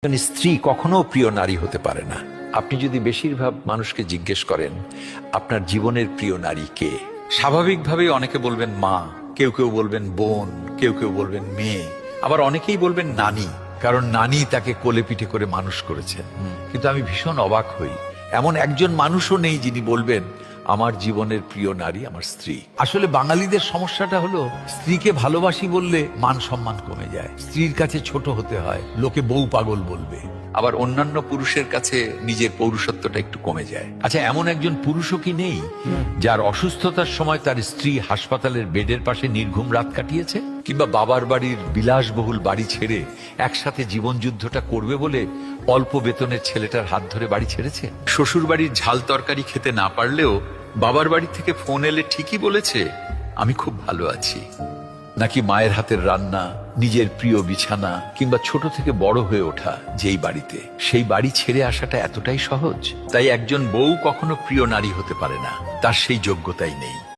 স্ত্রী কখনো প্রিয় নারী হতে পারে না। আপনি যদি বেশিরভাগ মানুষকে জিজ্ঞেস করেন আপনার জীবনের প্রিয় নারী কে, স্বাভাবিকভাবেই অনেকে বলবেন মা, কেউ কেউ বলবেন বোন, কেউ কেউ বলবেন মেয়ে, আবার অনেকেই বলবেন নানি, কারণ নানি তাকে কোলে পিঠে করে মানুষ করেছেন। কিন্তু আমি ভীষণ অবাক হই, এমন একজন মানুষও নেই যিনি বলবেন আমার জীবনের প্রিয় নারী আমার স্ত্রী। আসলে বাঙালিদের সমস্যাটা হলো স্ত্রীকে ভালোবাসি বললে মান সম্মান কমে যায়, স্ত্রীর কাছে ছোট হতে হয়, লোকে বউ পাগল বলবে, আবার অন্যান্য পুরুষের কাছে নিজের পৌরুষত্বটা একটু কমে যায়। আচ্ছা, এমন একজন পুরুষও কি নেই যার অসুস্থতার সময় তার স্ত্রী হাসপাতালের বেডের পাশে নির্ঘুম রাত কাটিয়েছে, কিংবা বাবার বাড়ির বিলাসবহুল বাড়ি ছেড়ে একসাথে জীবন যুদ্ধটা করবে বলে অল্প বেতনের ছেলেটার হাত ধরে বাড়ি ছেড়েছে? শ্বশুর বাড়ির ঝাল তরকারি খেতে না পারলেও বাবার বাড়ি থেকে ফোন এলে ঠিকই বলেছে আমি খুব ভালো আছি। নাকি মায়ের হাতের রান্না, নিজের প্রিয় বিছানা, কিংবা ছোট থেকে বড় হয়ে ওঠা যেই বাড়িতে, সেই বাড়ি ছেড়ে আসাটা এতটাই সহজ? তাই একজন বউ কখনো প্রিয় নারী হতে পারে না, তার সেই যোগ্যতাই নেই।